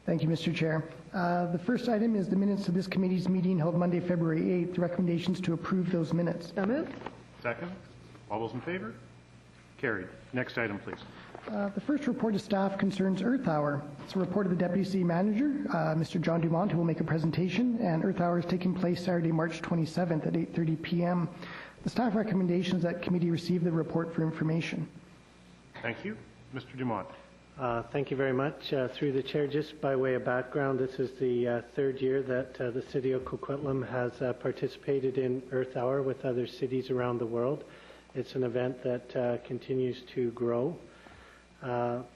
Thank you, Mr. Chair. The first item is the minutes of this committee's meeting held Monday, February 8th. Recommendations to approve those minutes. So moved. Second. All those in favor? Carried. Next item, please. The first report to staff concerns Earth Hour. It's a report of the Deputy City Manager, Mr. John Dumont, who will make a presentation, and Earth Hour is taking place Saturday, March 27th at 8:30 p.m. The staff recommendation is that committee receive the report for information. Thank you. Mr. Dumont. Thank you very much. Through the chair, just by way of background, this is the third year that the city of Coquitlam has participated in Earth Hour with other cities around the world. It's an event that continues to grow.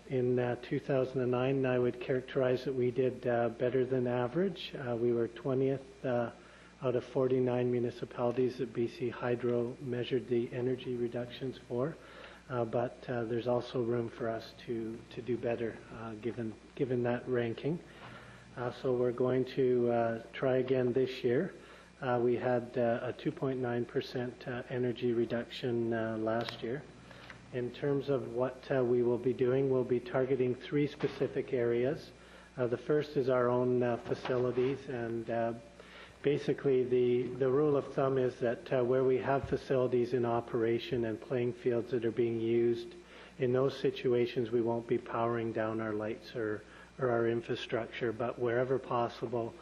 In 2009, I would characterize that we did better than average. We were 20th out of 49 municipalities that BC Hydro measured the energy reductions for. But there's also room for us to do better given that ranking. So we're going to try again this year. We had a 2.9% energy reduction last year. In terms of what we will be doing, we'll be targeting 3 specific areas. The first is our own facilities, and basically the rule of thumb is that where we have facilities in operation and playing fields that are being used, in those situations we won't be powering down our lights or our infrastructure, but wherever possible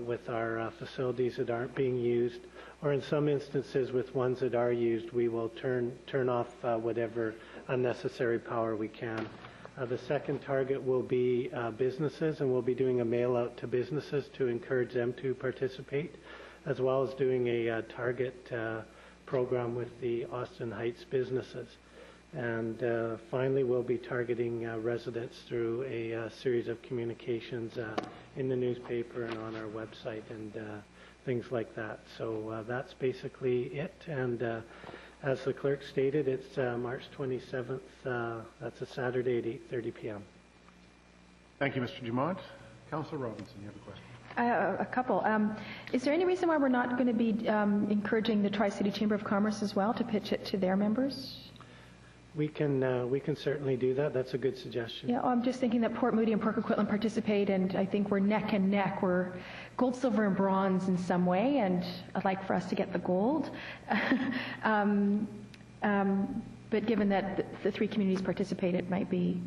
with our facilities that aren't being used, or in some instances with ones that are used, we will turn off whatever unnecessary power we can. The second target will be businesses, and we'll be doing a mail out to businesses to encourage them to participate, as well as doing a target program with the Austin Heights businesses. And finally, we'll be targeting residents through a series of communications in the newspaper and on our website and things like that. So that's basically it. And as the clerk stated, it's March 27th. That's a Saturday at 8:30 p.m. Thank you, Mr. Dumont. Councillor Robinson, you have a question. A couple. Is there any reason why we're not going to be encouraging the Tri-City Chamber of Commerce as well to pitch it to their members? We can certainly do that. That's a good suggestion. Yeah, I'm just thinking that Port Moody and Port Coquitlam participate, and I think we're neck and neck. We're gold, silver, and bronze in some way, and I'd like for us to get the gold. But given that the 3 communities participate, it might be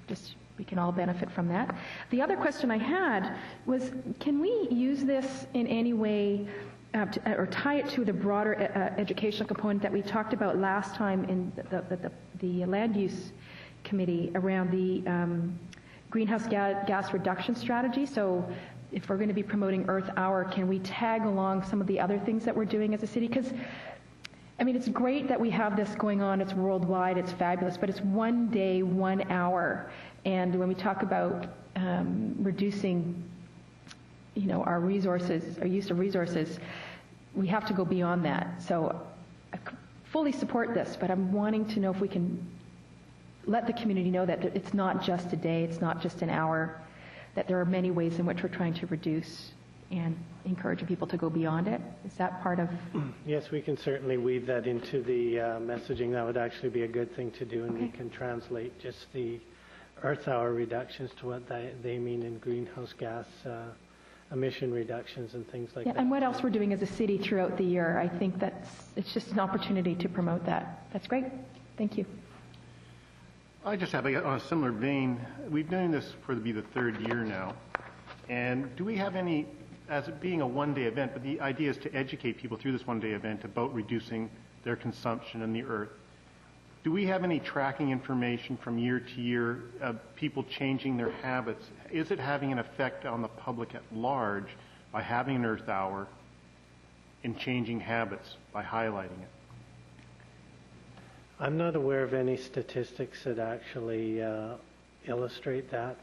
just we can all benefit from that. The other question I had was, can we use this in any way or tie it to the broader educational component that we talked about last time in the land use committee around the greenhouse gas reduction strategy? So if we're going to be promoting Earth Hour, can we tag along some of the other things that we're doing as a city? Because, I mean, it's great that we have this going on. It's worldwide. It's fabulous. But it's 1 day, 1 hour. And when we talk about reducing our resources, our use of resources, we have to go beyond that. So I fully support this, but I'm wanting to know if we can let the community know that it's not just a day, it's not just an hour, that there are many ways in which we're trying to reduce and encourage people to go beyond it. Is that part of... Yes, we can certainly weave that into the messaging. That would actually be a good thing to do, and we can translate just the Earth Hour reductions to what they mean in greenhouse gas emission reductions and things like that. And what else we're doing as a city throughout the year. I think it's just an opportunity to promote that. That's great. Thank you. I just have, on a similar vein, we've been doing this for the 3rd year now. And do we have any, as it being a 1-day event, but the idea is to educate people through this 1-day event about reducing their consumption in the earth. Do we have any tracking information from year to year of people changing their habits? Is it having an effect on the public at large by having an Earth Hour and changing habits by highlighting it? I'm not aware of any statistics that actually illustrate that.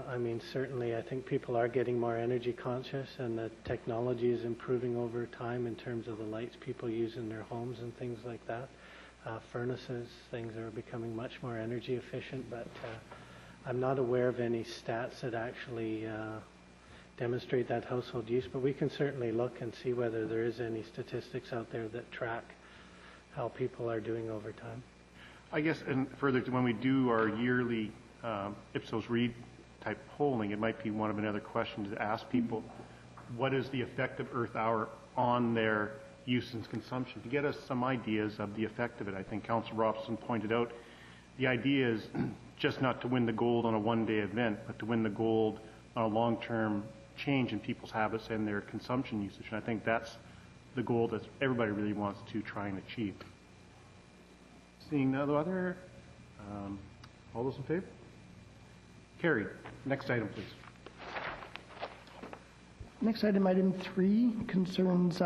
I mean, certainly I think people are getting more energy conscious, and the technology is improving over time in terms of the lights people use in their homes and things like that. Furnaces, things are becoming much more energy efficient, but I'm not aware of any stats that actually demonstrate that household use, but we can certainly look and see whether there is any statistics out there that track how people are doing over time. I guess, and further, when we do our yearly Ipsos Reid type polling, it might be one of another questions to ask people, what is the effect of Earth Hour on their use and consumption, to get us some ideas of the effect of it. I think Councillor Robson pointed out the idea is just not to win the gold on a one-day event, but to win the gold on a long-term change in people's habits and their consumption usage. And I think that's the goal that everybody really wants to try and achieve. Seeing no other, all those in favor? Carried. Next item, please. Next item, item 3, concerns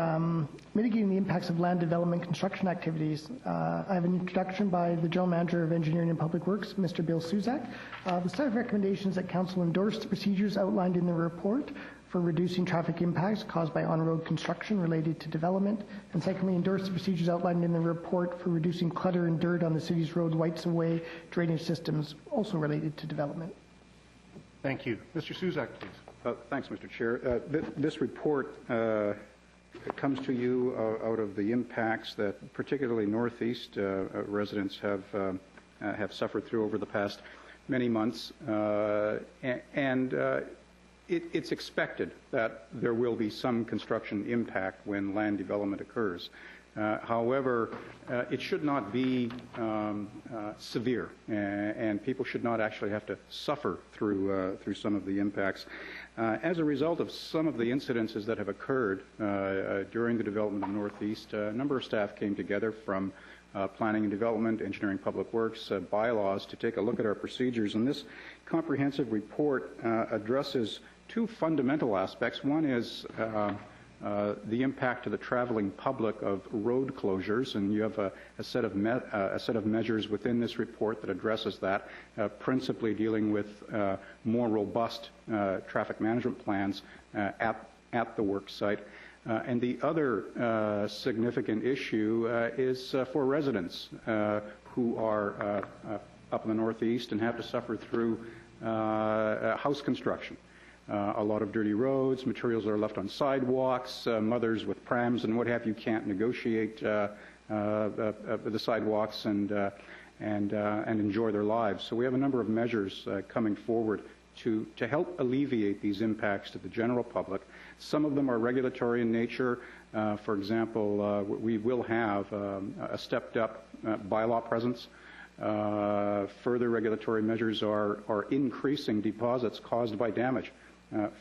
mitigating the impacts of land development construction activities. I have an introduction by the General Manager of Engineering and Public Works, Mr. Bill Suzak. The staff recommendations that Council endorse the procedures outlined in the report for reducing traffic impacts caused by on-road construction related to development, and secondly, endorse the procedures outlined in the report for reducing clutter and dirt on the city's road rights-of-way drainage systems also related to development. Thank you. Mr. Suzak, please. Thanks, Mr. Chair. This report comes to you out of the impacts that particularly Northeast residents have suffered through over the past many months, and it's expected that there will be some construction impact when land development occurs. However, it should not be severe, and people should not actually have to suffer through some of the impacts. As a result of some of the incidences that have occurred during the development of Northeast, a number of staff came together from Planning and Development, Engineering, Public Works, bylaws to take a look at our procedures. And this comprehensive report addresses two fundamental aspects. One is the impact to the traveling public of road closures, and you have a set of measures within this report that addresses that, principally dealing with more robust traffic management plans at the work site. And the other significant issue is for residents who are up in the Northeast and have to suffer through house construction. A lot of dirty roads, materials are left on sidewalks, mothers with prams and what have you can't negotiate the sidewalks and enjoy their lives. So we have a number of measures coming forward to help alleviate these impacts to the general public. Some of them are regulatory in nature. For example, we will have a stepped-up bylaw presence. Further regulatory measures are increasing deposits caused by damage.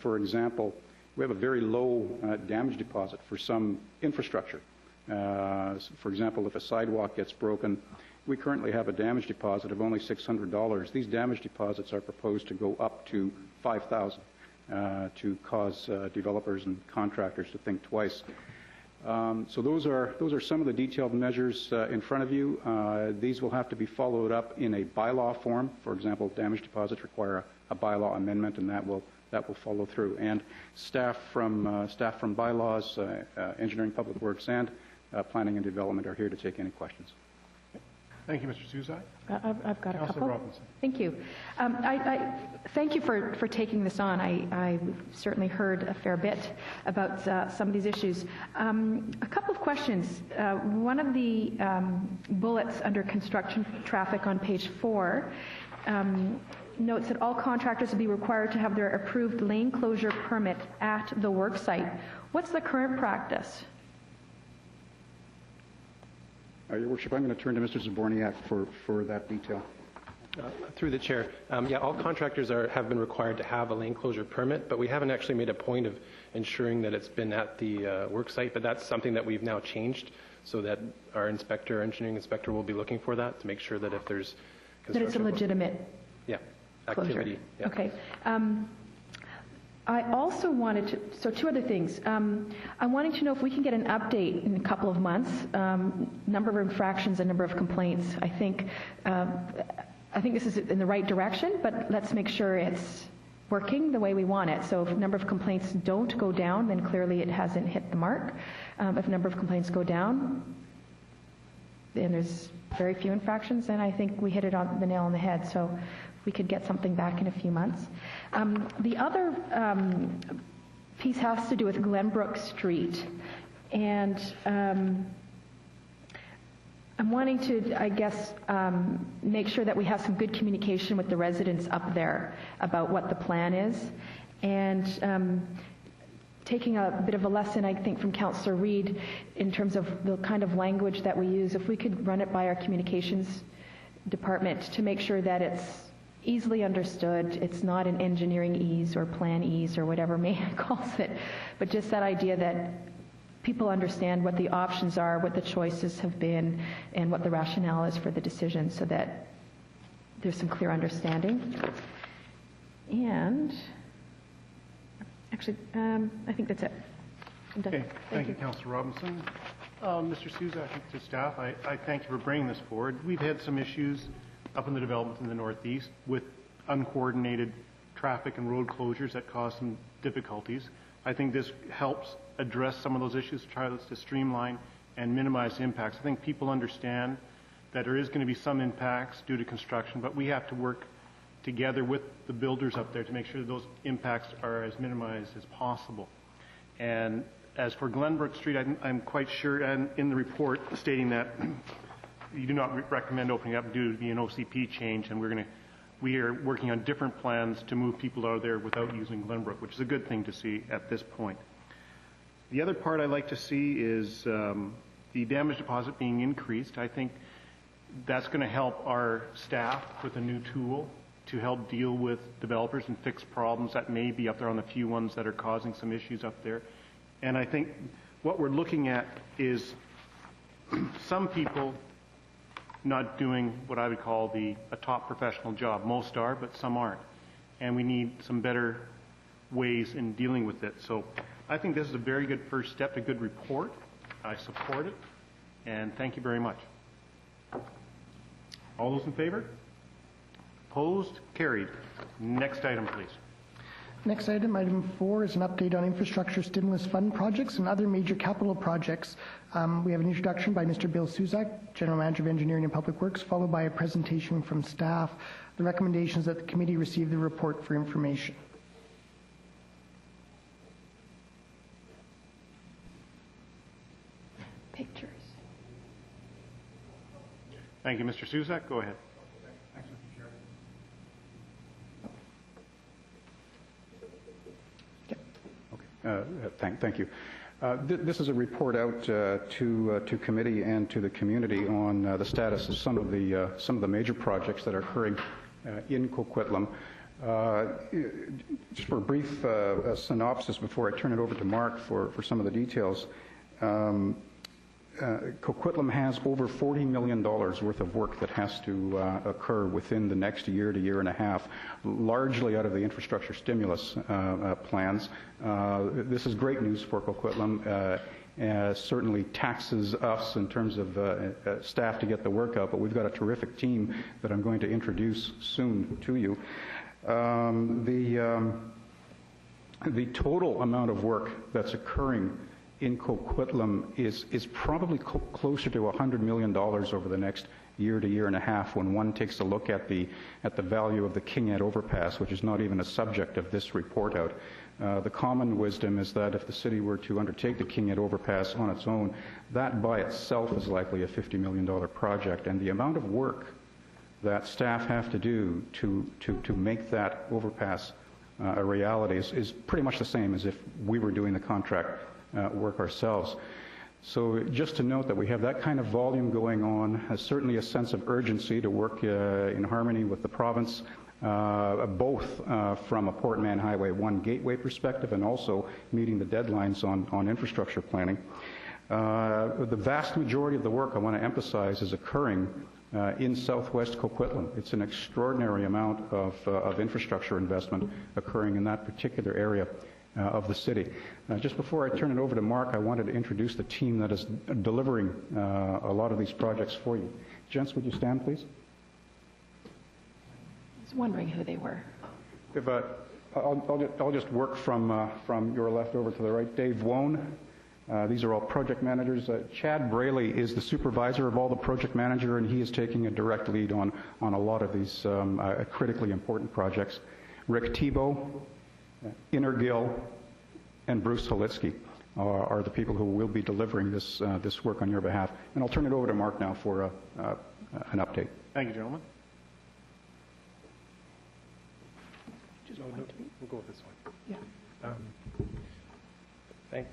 For example, we have a very low damage deposit for some infrastructure. For example, if a sidewalk gets broken, we currently have a damage deposit of only $600. These damage deposits are proposed to go up to $5,000 to cause developers and contractors to think twice. So those are some of the detailed measures in front of you. These will have to be followed up in a bylaw form. For example, damage deposits require a bylaw amendment, and that will follow through. And staff from bylaws, Engineering, Public Works, and Planning and Development are here to take any questions. Thank you, Mr. Suzak. I've got a Councillor couple. Robinson. Thank you. I thank you for taking this on. I certainly heard a fair bit about some of these issues. A couple of questions. One of the bullets under construction traffic on page 4 notes that all contractors will be required to have their approved lane closure permit at the work site. What's the current practice? Your Worship, I'm going to turn to Mr. Zaborniak for that detail. Through the chair, yeah, all contractors have been required to have a lane closure permit, but we haven't actually made a point of ensuring that it's been at the work site. But that's something that we've now changed, so that our engineering inspector, will be looking for that to make sure that if there's That it's a legitimate activity. Yeah. Okay. I also wanted to, so two other things. I'm wanting to know if we can get an update in a couple of months, number of infractions and number of complaints. I think this is in the right direction, but let's make sure it's working the way we want it. So if number of complaints don't go down, then clearly it hasn't hit the mark. If number of complaints go down, then there's very few infractions, and I think we hit it on the nail on the head. So we could get something back in a few months. The other piece has to do with Glenbrook Street. And I'm wanting to, I guess, make sure that we have some good communication with the residents up there about what the plan is. And taking a bit of a lesson, I think, from Councillor Reid in terms of the kind of language that we use, if we could run it by our communications department to make sure that it's easily understood, it's not an engineering ease or plan ease or whatever Maine calls it, but just that idea that people understand what the options are, what the choices have been, and what the rationale is for the decision so that there's some clear understanding. And actually, I think that's it. I'm done. Okay, thank you, Councillor Robinson. Mr. Souza, to staff, I thank you for bringing this forward. We've had some issues up in the development in the Northeast with uncoordinated traffic and road closures that cause some difficulties. I think this helps address some of those issues, try to streamline and minimize impacts. I think people understand that there is going to be some impacts due to construction, but we have to work together with the builders up there to make sure that those impacts are as minimized as possible. And as for Glenbrook Street, I'm quite sure, and in the report stating that you do not recommend opening up due to be an OCP change, and we are working on different plans to move people out of there without using Glenbrook, which is a good thing to see at this point. The other part I'd like to see is the damage deposit being increased. I think that's going to help our staff with a new tool to help deal with developers and fix problems that may be up there on the few ones that are causing some issues up there. And I think what we're looking at is some people not doing what I would call a top professional job. Most are, but some aren't. And we need some better ways in dealing with it. So I think this is a very good first step, a good report. I support it. And thank you very much. All those in favor? Opposed? Carried. Next item, please. Next item, item 4, is an update on infrastructure stimulus fund projects and other major capital projects. We have an introduction by Mr. Bill Suzak, General Manager of Engineering and Public Works, followed by a presentation from staff. The recommendation is that the committee receive the report for information. Pictures. Thank you, Mr. Suzak. Go ahead. Thank you. This is a report out to committee and to the community on the status of some of the major projects that are occurring in Coquitlam. Just for a brief synopsis before I turn it over to Mark for some of the details. Coquitlam has over $40 million worth of work that has to occur within the next year to year and a half, largely out of the infrastructure stimulus plans. This is great news for Coquitlam. Certainly taxes us in terms of staff to get the work out, but we've got a terrific team that I'm going to introduce soon to you. The total amount of work that's occurring in Coquitlam is probably closer to $100 million over the next year to year and a half when one takes a look at the value of the King Ed overpass, which is not even a subject of this report out. The common wisdom is that if the city were to undertake the King Ed overpass on its own, that by itself is likely a $50 million project, and the amount of work that staff have to do to make that overpass a reality is pretty much the same as if we were doing the contract work ourselves. So just to note that we have that kind of volume going on, certainly a sense of urgency to work in harmony with the province, both from a Port Mann Highway 1 gateway perspective and also meeting the deadlines on infrastructure planning. The vast majority of the work, I want to emphasize, is occurring in southwest Coquitlam. It's an extraordinary amount of infrastructure investment occurring in that particular area of the city. Just before I turn it over to Mark, I wanted to introduce the team that is delivering a lot of these projects for you. Gents, would you stand, please? I was wondering who they were. If, I'll just work from your left over to the right. Dave Wone. These are all project managers. Chad Braley is the supervisor of all the project manager, and he is taking a direct lead on a lot of these critically important projects. Rick Tebow, Inner Gill, and Bruce Holitsky. are the people who will be delivering this work on your behalf. And I'll turn it over to Mark now for an update. Thank you, gentlemen. We'll go with this one. Yeah.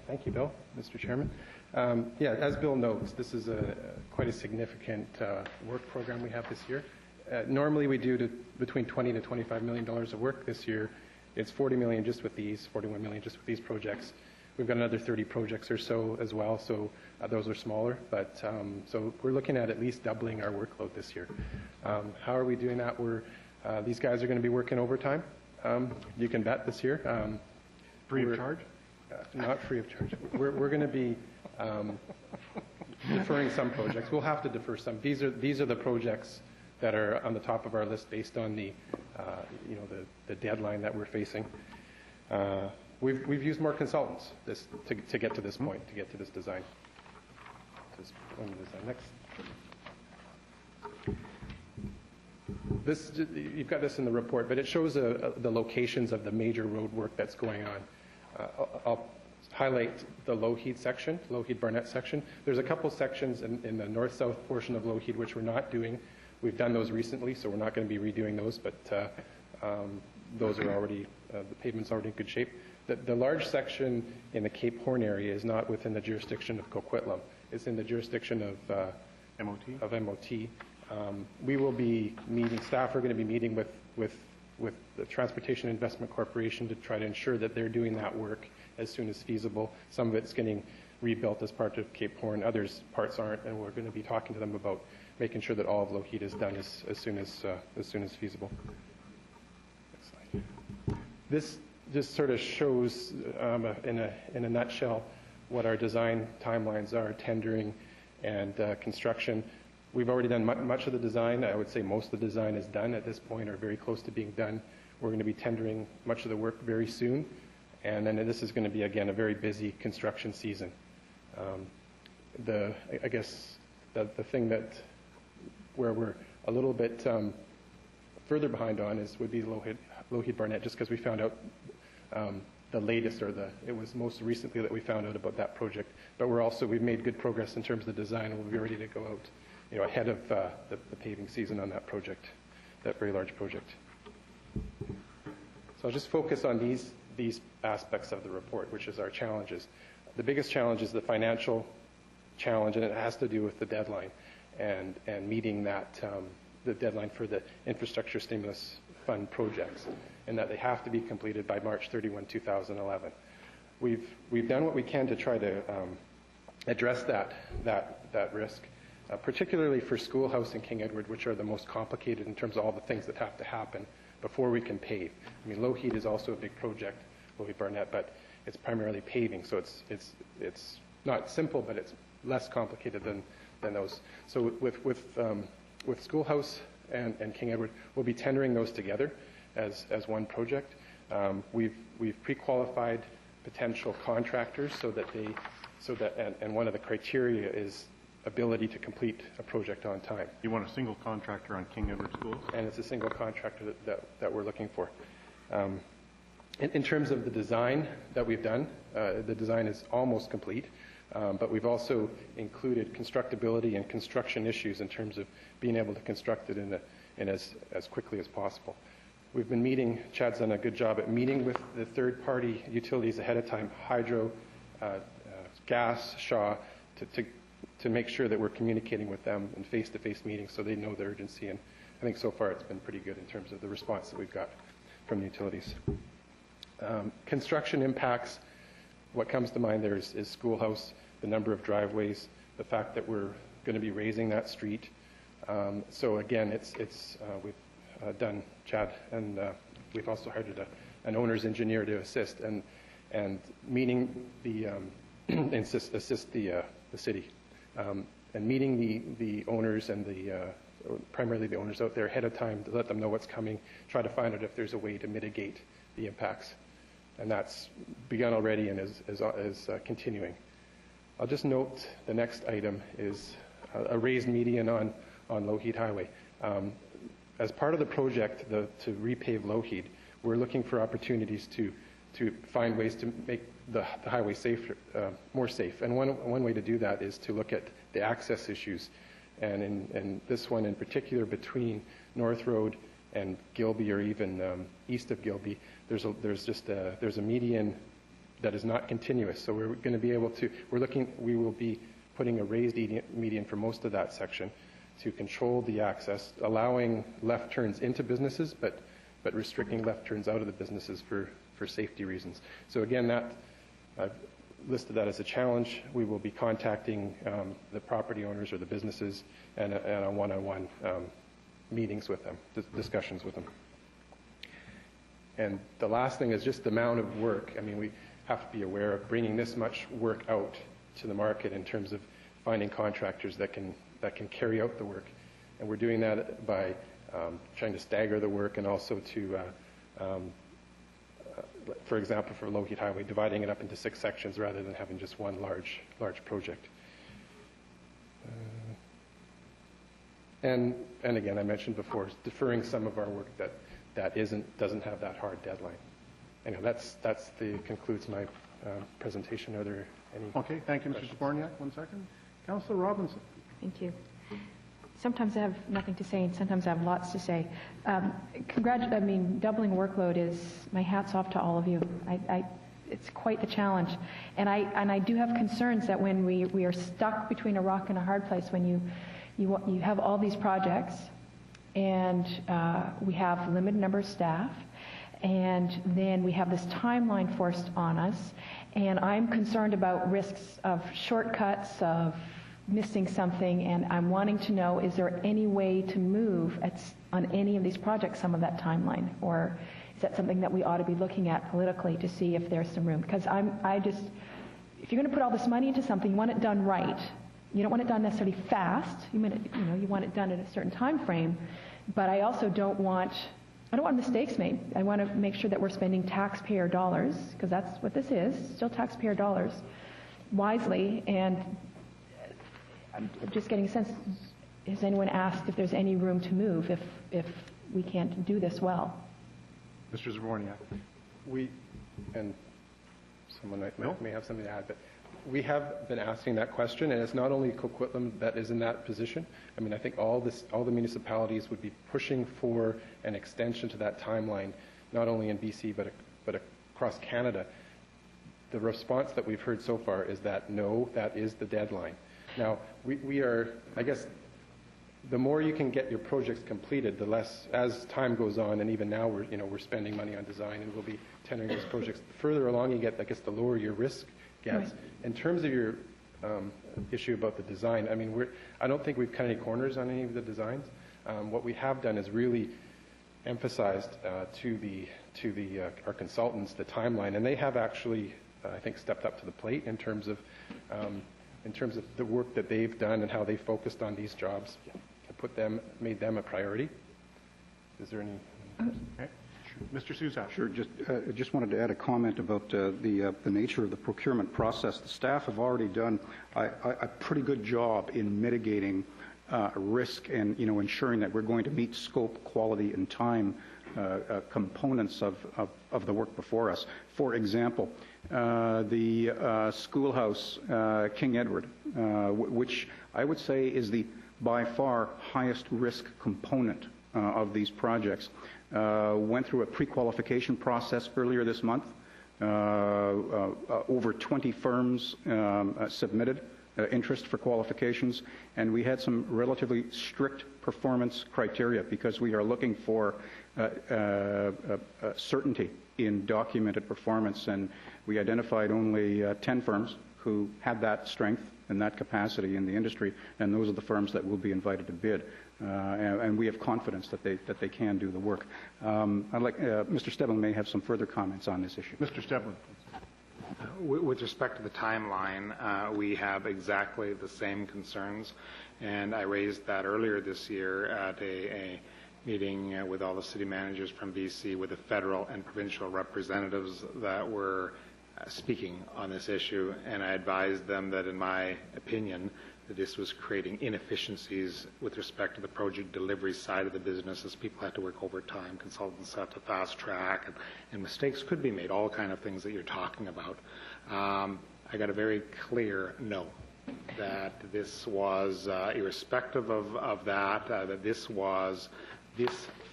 Thank you, Bill, Mr. Chairman. Yeah, as Bill notes, this is quite a significant work program we have this year. Normally we do between $20 to $25 million of work. This year it's $40 million just with these, $41 million just with these projects. We've got another 30 projects or so as well, so those are smaller, but so we're looking at least doubling our workload this year. How are we doing that? These guys are going to be working overtime. You can bet this year. Free of charge? Not free of charge. We're going to be deferring some projects. We'll have to defer some. These are the projects that are on the top of our list based on the deadline that we're facing. We've used more consultants to get to this point, to get to this design. Next. You've got this in the report, but it shows the locations of the major road work that's going on. I'll highlight the Lougheed section, Lougheed-Barnett section. There's a couple sections in the north-south portion of Lougheed which we're not doing. We've done those recently, so we're not going to be redoing those, but those are already, the pavement's already in good shape. The large section in the Cape Horn area is not within the jurisdiction of Coquitlam. It's in the jurisdiction of MOT. We will be meeting, staff are going to be meeting with the Transportation Investment Corporation to try to ensure that they're doing that work as soon as feasible. Some of it's getting rebuilt as part of Cape Horn, others parts aren't, and we're going to be talking to them about making sure that all of Lougheed is done as soon as feasible. Next slide. This just sort of shows in a nutshell what our design timelines are, tendering and construction. We've already done much of the design. I would say most of the design is done at this point or very close to being done. We're going to be tendering much of the work very soon. And then this is going to be, again, a very busy construction season. I guess the thing where we're a little bit further behind on would be Lougheed-Barnett, just because we found out the latest, it was most recently that we found out about that project. But we've made good progress in terms of the design, and we'll be ready to go out ahead of the paving season on that project, that very large project. So I'll just focus on these aspects of the report, which is our challenges. The biggest challenge is the financial challenge, and it has to do with the deadline and meeting that the deadline for the infrastructure stimulus fund projects, and that they have to be completed by March 31, 2011. We've done what we can to try to address that risk. Particularly for Schoolhouse and King Edward, which are the most complicated in terms of all the things that have to happen before we can pave. I mean, Lougheed is also a big project, Lougheed-Barnett, but it's primarily paving, so it's not simple, but it's less complicated than those. So with Schoolhouse and King Edward, we'll be tendering those together as one project. We've pre-qualified potential contractors and one of the criteria is ability to complete a project on time. You want a single contractor on King Edward Schools? And it's a single contractor that we're looking for. In terms of the design that we've done, the design is almost complete, but we've also included constructability and construction issues in terms of being able to construct it in as quickly as possible. We've been meeting, Chad's done a good job at meeting with the third-party utilities ahead of time, hydro, gas, Shaw, to make sure that we're communicating with them in face-to-face meetings so they know the urgency. And I think so far it's been pretty good in terms of the response that we've got from the utilities. Construction impacts, what comes to mind there is Schoolhouse, the number of driveways, the fact that we're going to be raising that street. So again, we've done, Chad, and we've also hired an owner's engineer to assist and meeting assist the city. And meeting the owners and primarily the owners out there ahead of time to let them know what's coming, try to find out if there's a way to mitigate the impacts. And that's begun already and is continuing. I'll just note the next item is a raised median on Lougheed Highway. As part of the project to repave Lougheed, we're looking for opportunities to find ways to make the highway safer, more safe. And one way to do that is to look at the access issues. And in this one in particular, between North Road and Gilby, or even east of Gilby, there's a median that is not continuous. So we're going to be able to, we will be putting a raised median for most of that section to control the access, allowing left turns into businesses, but restricting left turns out of the businesses for safety reasons. So again, I've listed that as a challenge. We will be contacting the property owners or the businesses and on one-on-one meetings with them, discussions with them. And the last thing is just the amount of work. I mean, we have to be aware of bringing this much work out to the market in terms of finding contractors that can carry out the work. And we're doing that by trying to stagger the work, and also to, for example, for Low Heat Highway, dividing it up into 6 sections rather than having just one large project. And again, I mentioned before, deferring some of our work that doesn't have that hard deadline. Anyway, that concludes my presentation. Are there any? Okay, thank you, Mr. Zborniak. 1 second. Councillor Robinson. Thank you. Sometimes I have nothing to say, and sometimes I have lots to say. Doubling workload is, my hat's off to all of you. It's quite the challenge. And I do have concerns that when we are stuck between a rock and a hard place, when you have all these projects, and we have a limited number of staff, and then we have this timeline forced on us, and I'm concerned about risks of shortcuts, of missing something, and I'm wanting to know, is there any way to move on any of these projects some of that timeline, or is that something that we ought to be looking at politically to see if there's some room? Because if you're going to put all this money into something, you want it done right. You don't want it done necessarily fast. You want it done in a certain time frame, but I also don't want mistakes made. I want to make sure that we're spending taxpayer dollars, because that's what this is, still taxpayer dollars, wisely. And I'm just getting a sense, has anyone asked if there's any room to move if we can't do this well? Mr. Zborniak. And someone may have something to add, but we have been asking that question, and it's not only Coquitlam that is in that position. I mean, I think all the municipalities would be pushing for an extension to that timeline, not only in BC but across Canada. The response that we've heard so far is that no, that is the deadline. Now, we are, I guess, the more you can get your projects completed, the less, as time goes on, and even now we're spending money on design, and we'll be tendering those projects. The further along you get, I guess, the lower your risk gets. Right. In terms of your issue about the design, I mean, I don't think we've cut any corners on any of the designs. What we have done is really emphasized to our consultants the timeline, and they have actually, I think, stepped up to the plate in terms of the work that they've done and how they focused on these jobs, made them a priority. Is there any? Okay. Mr. Suzak. Sure. Just wanted to add a comment about the nature of the procurement process. The staff have already done a pretty good job in mitigating risk and ensuring that we're going to meet scope, quality, and time components of the work before us. For example, the schoolhouse King Edward, which I would say is the by far highest risk component of these projects, went through a pre-qualification process earlier this month. Over 20 firms submitted interest for qualifications, and we had some relatively strict performance criteria because we are looking for certainty in documented performance, and we identified only 10 firms who had that strength and that capacity in the industry, and those are the firms that will be invited to bid. And we have confidence that they can do the work. I'd like Mr. Steblin may have some further comments on this issue. Mr. Steblin. With respect to the timeline, we have exactly the same concerns, and I raised that earlier this year at a meeting with all the city managers from BC, with the federal and provincial representatives that were speaking on this issue, and I advised them that, in my opinion, that this was creating inefficiencies with respect to the project delivery side of the business, as people had to work overtime, consultants had to fast track, and mistakes could be made, all kind of things that you're talking about. I got a very clear no, that this was, irrespective of that, that this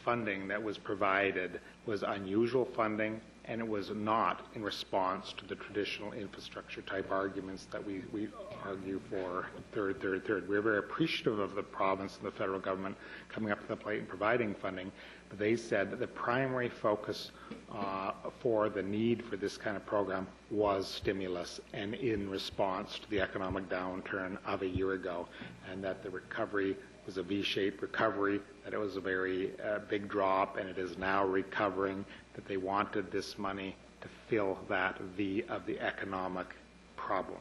funding that was provided was unusual funding, and it was not in response to the traditional infrastructure type arguments that we argue for third. We're very appreciative of the province and the federal government coming up to the plate and providing funding, but they said that the primary focus for the need for this kind of program was stimulus and in response to the economic downturn of a year ago, and that the recovery was a V-shaped recovery, that it was a very big drop, and it is now recovering, that they wanted this money to fill that V of the economic problem.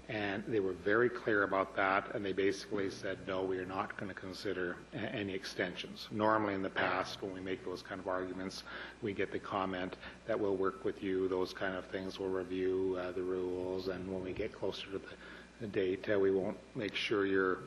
And they were very clear about that, and they basically said, no, we are not going to consider any extensions. Normally in the past, when we make those kind of arguments, we get the comment that we'll work with you, those kind of things, we'll review the rules, and when we get closer to the date, we won't make sure you're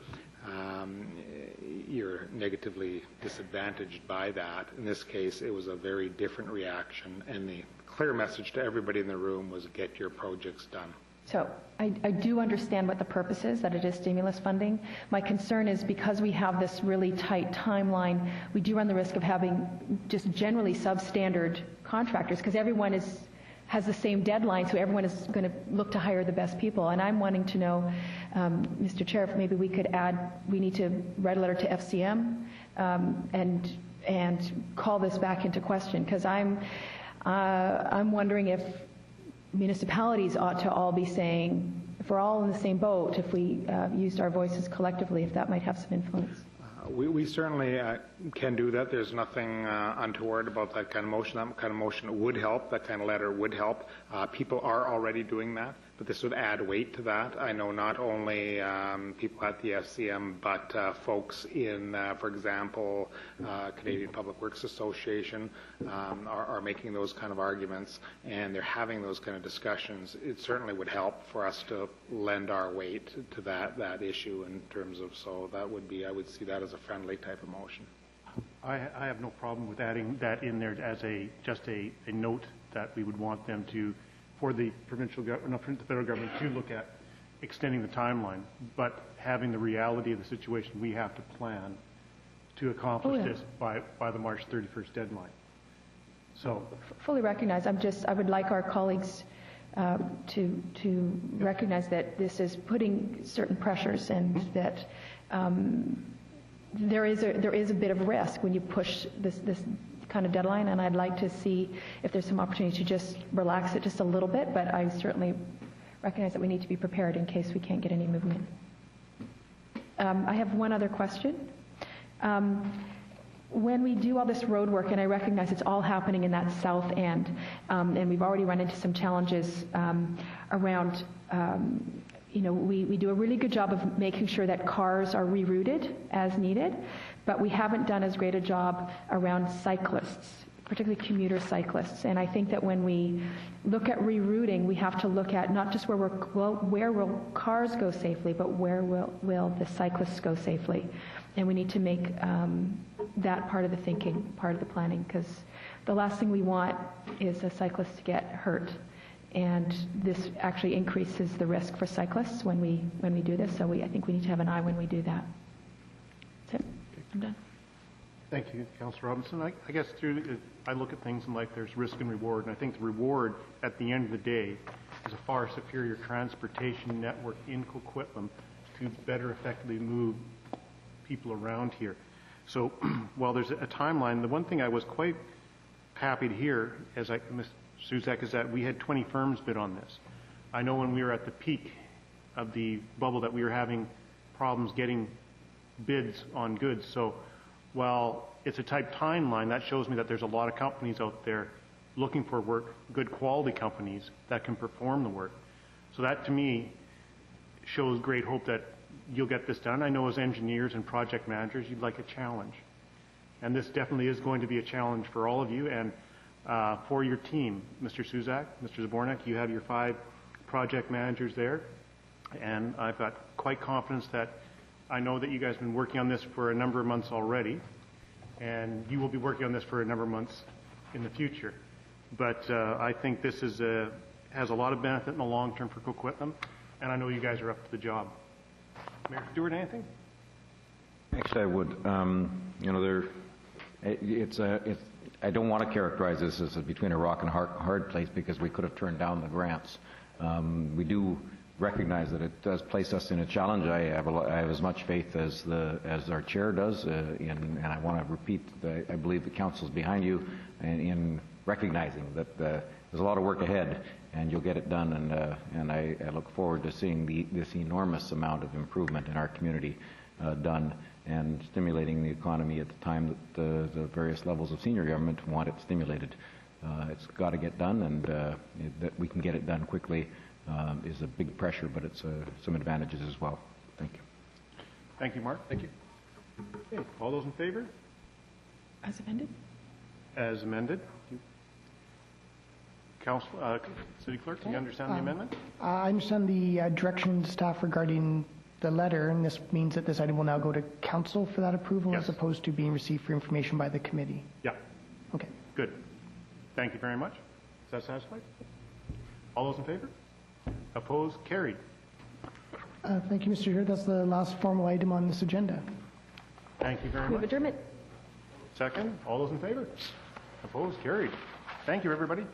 negatively disadvantaged by that. In this case, it was a very different reaction, and the clear message to everybody in the room was get your projects done. So I do understand what the purpose is, that it is stimulus funding. My concern is because we have this really tight timeline, we do run the risk of having just generally substandard contractors, because everyone has the same deadline, so everyone is going to look to hire the best people. And I'm wanting to know, Mr. Chair, if maybe we could add, we need to write a letter to FCM and call this back into question, because I'm wondering if municipalities ought to all be saying, if we're all in the same boat, if we used our voices collectively, if that might have some influence. We certainly can do that. There's nothing untoward about that kind of motion. That kind of motion would help. That kind of letter would help. People are already doing that, but this would add weight to that. I know not only people at the FCM, but folks in, for example, Canadian Public Works Association are making those kind of arguments, and they're having those kind of discussions. It certainly would help for us to lend our weight to that issue in terms of, so that would be, I would see that as a friendly type of motion. I have no problem with adding that in there as just a note that we would want them to, for the provincial government, the federal government to look at extending the timeline, but having the reality of the situation, we have to plan to accomplish this by the March 31st deadline. So fully recognize. I would like our colleagues to recognize that this is putting certain pressures, and that there is a bit of risk when you push this kind of deadline, and I'd like to see if there's some opportunity to just relax it just a little bit, but I certainly recognize that we need to be prepared in case we can't get any movement. I have one other question. When we do all this road work, and I recognize it's all happening in that south end, and we've already run into some challenges around, we do a really good job of making sure that cars are rerouted as needed, but we haven't done as great a job around cyclists, particularly commuter cyclists. And I think that when we look at rerouting, we have to look at not just where will cars go safely, but where will the cyclists go safely. And we need to make that part of the thinking, part of the planning, because the last thing we want is a cyclist to get hurt. And this actually increases the risk for cyclists when we do this. So I think we need to have an eye when we do that. That's it. I'm done. thank you, Councillor Robinson. I guess I look at things in life, there's risk and reward, and I think the reward at the end of the day is a far superior transportation network in Coquitlam to better effectively move people around here. So while there's a timeline, the one thing I was quite happy to hear, as Ms. Suzak, is that we had 20 firms bid on this. I know when we were at the peak of the bubble that we were having problems getting bids on goods. So while it's a tight timeline, that shows me that there's a lot of companies out there looking for work, good quality companies that can perform the work. So that to me shows great hope that you'll get this done. I know as engineers and project managers, you'd like a challenge. And this definitely is going to be a challenge for all of you and for your team. Mr. Suzak, Mr. Zabornik, you have your 5 project managers there. And I've got quite confidence that I know that you guys have been working on this for a number of months already, and you will be working on this for a number of months in the future. But I think this is has a lot of benefit in the long term for Coquitlam, and I know you guys are up to the job. Mayor Stewart, anything? Actually, I would. I don't want to characterize this as between a rock and hard place, because we could have turned down the grants. We do recognize that it does place us in a challenge. I have as much faith as our chair does, and I want to repeat that I believe the council's behind you in recognizing that there's a lot of work ahead, and you'll get it done. And I look forward to seeing this enormous amount of improvement in our community done, and stimulating the economy at the time that the various levels of senior government want it stimulated. It's got to get done, and that we can get it done quickly is a big pressure, but it's some advantages as well. Thank you. Thank you, Mark. Thank you. Okay, all those in favor? As amended? As amended. Council, City Clerk, do you understand the amendment? I understand the direction to staff regarding the letter, and this means that this item will now go to council for that approval, Yes. as opposed to being received for information by the committee. Yeah. Okay. Good. Thank you very much. Is that satisfied? All those in favor? Opposed? Carried. Thank you, Mr. Chair. That's the last formal item on this agenda. Thank you very Move much. adjournment. Second. All those in favor? Opposed? Carried. Thank you, everybody.